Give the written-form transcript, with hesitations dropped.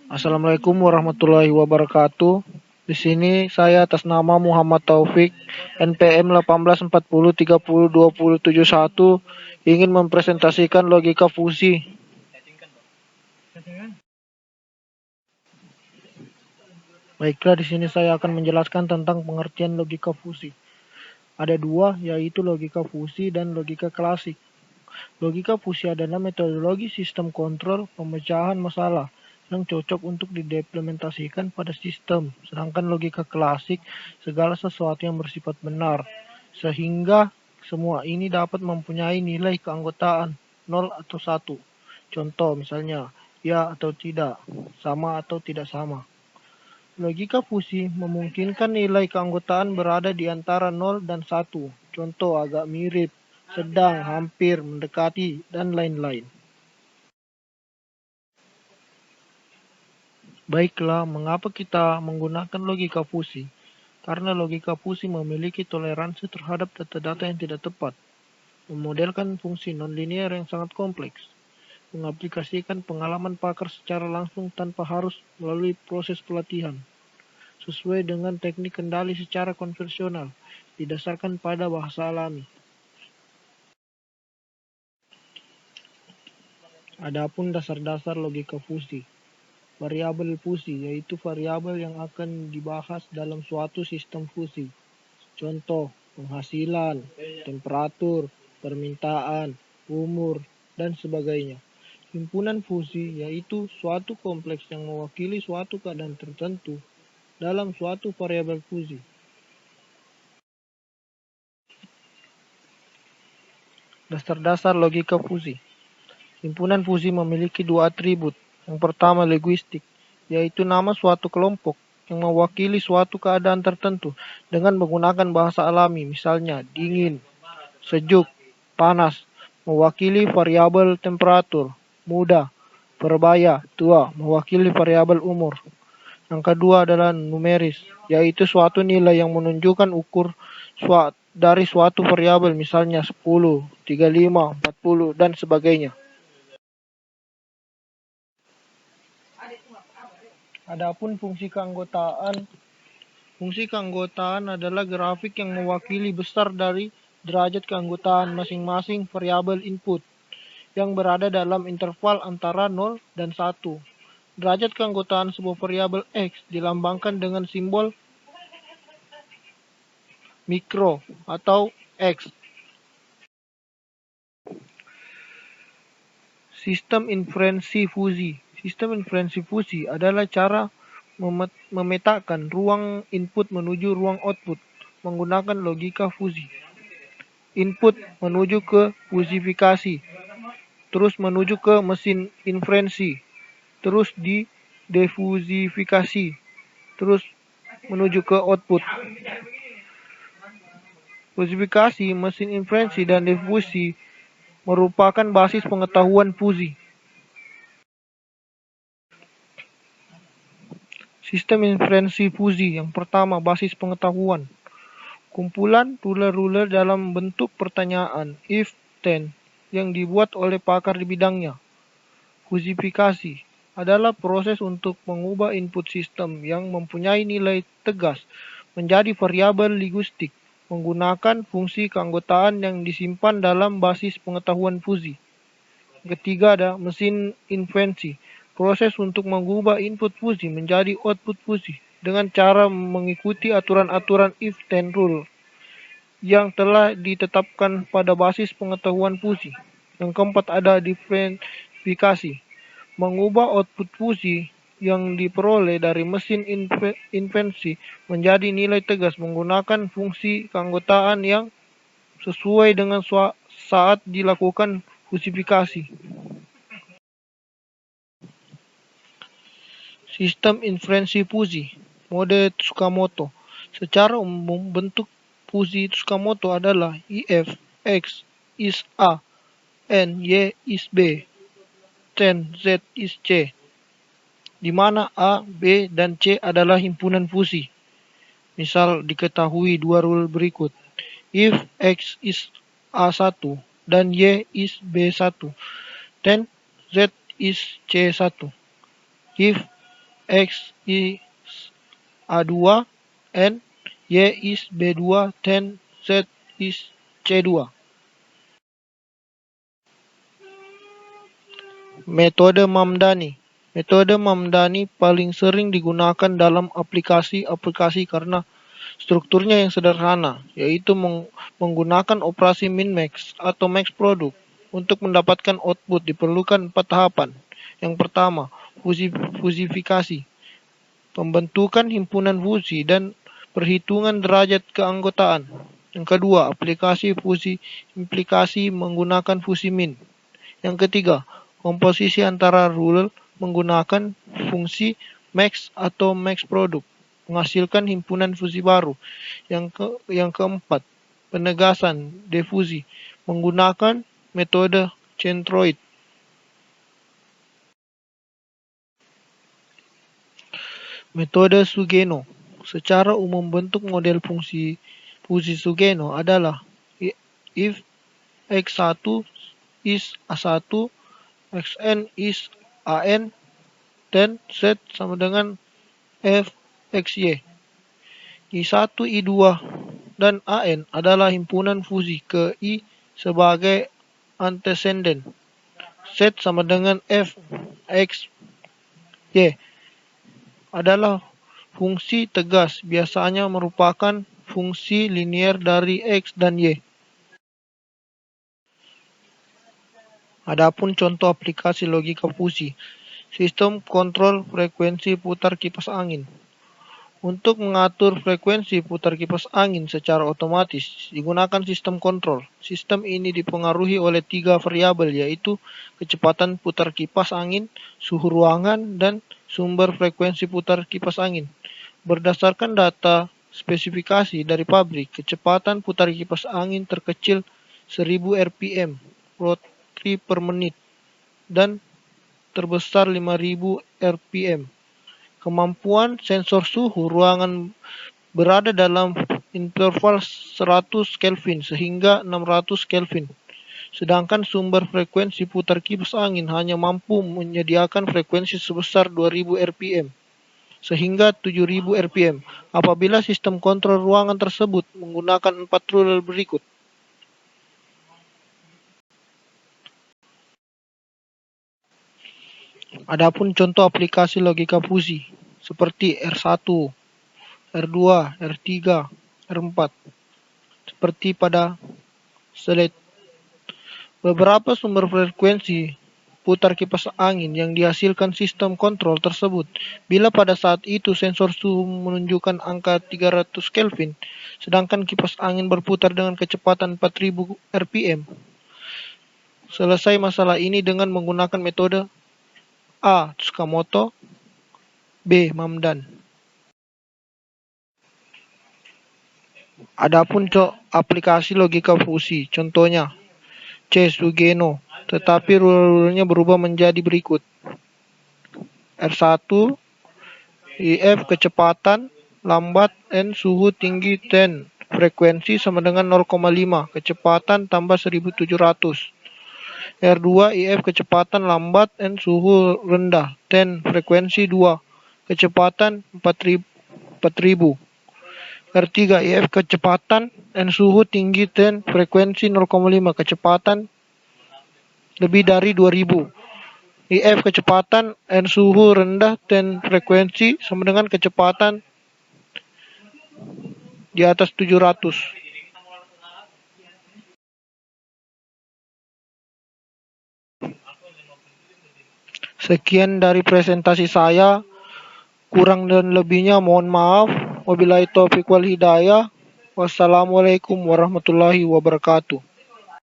Assalamualaikum warahmatullahi wabarakatuh. Di sini saya atas nama Muhammad Taufik, NPM 1840302071, ingin mempresentasikan logika fusi. Baiklah, di sini saya akan menjelaskan tentang pengertian logika fusi. Ada dua, yaitu logika fusi dan logika klasik. Logika fusi adalah metodologi sistem kontrol pemecahan masalah yang cocok untuk diimplementasikan pada sistem. Sedangkan logika klasik, segala sesuatu yang bersifat benar, sehingga semua ini dapat mempunyai nilai keanggotaan 0 atau 1. Contoh misalnya, ya atau tidak, sama atau tidak sama. Logika fusi memungkinkan nilai keanggotaan berada di antara 0 dan 1. Contoh agak mirip, sedang, hampir, mendekati, dan lain-lain. Baiklah, mengapa kita menggunakan logika fusi? Karena logika fusi memiliki toleransi terhadap data-data yang tidak tepat, memodelkan fungsi nonlinear yang sangat kompleks, mengaplikasikan pengalaman pakar secara langsung tanpa harus melalui proses pelatihan, sesuai dengan teknik kendali secara konvensional, didasarkan pada bahasa alami. Adapun dasar-dasar logika fusi. Variabel fusi, yaitu variabel yang akan dibahas dalam suatu sistem fusi. Contoh, penghasilan, temperatur, permintaan, umur, dan sebagainya. Himpunan fusi, yaitu suatu kompleks yang mewakili suatu keadaan tertentu dalam suatu variabel fusi. Dasar-dasar logika fusi. Himpunan fusi memiliki dua atribut. Yang pertama linguistik, yaitu nama suatu kelompok yang mewakili suatu keadaan tertentu dengan menggunakan bahasa alami, misalnya dingin, sejuk, panas, mewakili variabel temperatur, muda, berbaya, tua, mewakili variabel umur. Yang kedua adalah numeris, yaitu suatu nilai yang menunjukkan ukur dari suatu variabel, misalnya 10, 35, 40, dan sebagainya. Adapun fungsi keanggotaan adalah grafik yang mewakili besar dari derajat keanggotaan masing-masing variabel input yang berada dalam interval antara 0 dan 1. Derajat keanggotaan sebuah variabel X dilambangkan dengan simbol mikro atau X. Sistem inferensi fusi. Sistem inferensi fusi adalah cara memetakan ruang input menuju ruang output menggunakan logika fusi. Input menuju ke fusifikasi, terus menuju ke mesin inferensi, terus di defusifikasi, terus menuju ke output. Fusifikasi, mesin inferensi, dan difusi merupakan basis pengetahuan fusi. Sistem inferensi fusi yang pertama, basis pengetahuan. Kumpulan ruler-ruler dalam bentuk pertanyaan, if, then, yang dibuat oleh pakar di bidangnya. Fusifikasi adalah proses untuk mengubah input sistem yang mempunyai nilai tegas menjadi variabel linguistik menggunakan fungsi keanggotaan yang disimpan dalam basis pengetahuan fusi. Ketiga ada mesin inferensi, proses untuk mengubah input fusi menjadi output fusi dengan cara mengikuti aturan-aturan if-then rule yang telah ditetapkan pada basis pengetahuan fusi. Yang keempat ada diferensifikasi, mengubah output fusi yang diperoleh dari mesin inferensi menjadi nilai tegas menggunakan fungsi keanggotaan yang sesuai dengan saat dilakukan fusifikasi. Sistem inferensi fusi, mode Tsukamoto. Secara umum, bentuk fusi Tsukamoto adalah if X is A, and Y is B, then Z is C, di mana A, B, dan C adalah himpunan fusi. Misal diketahui dua rule berikut. If X is A1 dan Y is B1, then Z is C1. if X is A2 and Y is B2 then Z is C2. Metode Mamdani. Metode Mamdani paling sering digunakan dalam aplikasi-aplikasi karena strukturnya yang sederhana, yaitu menggunakan operasi min-max atau max product. Untuk mendapatkan output diperlukan 4 tahapan. Yang pertama, fusifikasi, pembentukan himpunan fusi dan perhitungan derajat keanggotaan. Yang kedua, aplikasi fusi implikasi menggunakan fusi min. Yang ketiga, komposisi antara ruler menggunakan fungsi max atau max product, menghasilkan himpunan fusi baru. Yang keempat, penegasan defusi menggunakan metode centroid. Metode Sugeno. Secara umum bentuk model fungsi Sugeno adalah if x1 is A1, xn is an, dan z sama dengan f xy. I1, I2, dan an adalah himpunan fusi ke I sebagai antecedent. Z sama dengan f x y adalah fungsi tegas, biasanya merupakan fungsi linier dari x dan y. Adapun contoh aplikasi logika fusi, sistem kontrol frekuensi putar kipas angin. Untuk mengatur frekuensi putar kipas angin secara otomatis digunakan sistem kontrol. Sistem ini dipengaruhi oleh 3 variabel, yaitu kecepatan putar kipas angin, suhu ruangan, dan sumber frekuensi putar kipas angin. Berdasarkan data spesifikasi dari pabrik, kecepatan putar kipas angin terkecil 1000 rpm rotary per menit dan terbesar 5000 rpm. Kemampuan sensor suhu ruangan berada dalam interval 100 Kelvin sehingga 600 Kelvin. Sedangkan sumber frekuensi putar kipas angin hanya mampu menyediakan frekuensi sebesar 2000 rpm sehingga 7000 rpm apabila sistem kontrol ruangan tersebut menggunakan 4 ruler berikut. Adapun contoh aplikasi logika fusi seperti R1, R2, R3, R4 seperti pada slide. Beberapa sumber frekuensi putar kipas angin yang dihasilkan sistem kontrol tersebut, bila pada saat itu sensor suhu menunjukkan angka 300 Kelvin, sedangkan kipas angin berputar dengan kecepatan 4000 rpm. Selesai masalah ini dengan menggunakan metode A. Tsukamoto, B. Mamdan. Adapun aplikasi logika fusi, contohnya C. Sugeno, tetapi rulernya berubah menjadi berikut. R1, IF kecepatan lambat N suhu tinggi 10, frekuensi sama dengan 0,5, kecepatan tambah 1700. R2, IF kecepatan lambat N suhu rendah 10, frekuensi 2, kecepatan 4000. R3, IF kecepatan N suhu tinggi 10, frekuensi 0,5, kecepatan lebih dari 2000. IF kecepatan N suhu rendah 10, frekuensi sama dengan kecepatan di atas 700. Sekian dari presentasi saya. Kurang dan lebihnya mohon maaf. Wabillahi taufiq wal hidayah. Wassalamualaikum warahmatullahi wabarakatuh.